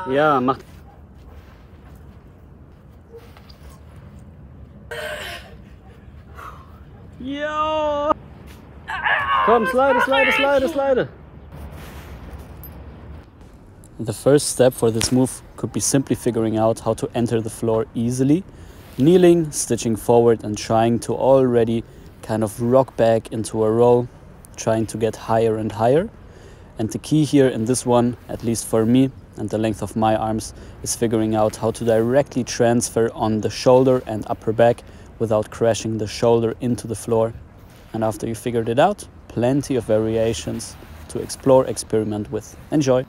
Ja, mach. Ja! Komm, slide, slide, slide, slide. The first step for this move could be simply figuring out how to enter the floor easily, kneeling, stitching forward and trying to already kind of rock back into a roll, trying to get higher and higher. And the key here in this one, at least for me and the length of my arms, is figuring out how to directly transfer on the shoulder and upper back without crashing the shoulder into the floor. And after you figured it out, plenty of variations to explore, experiment with. Enjoy!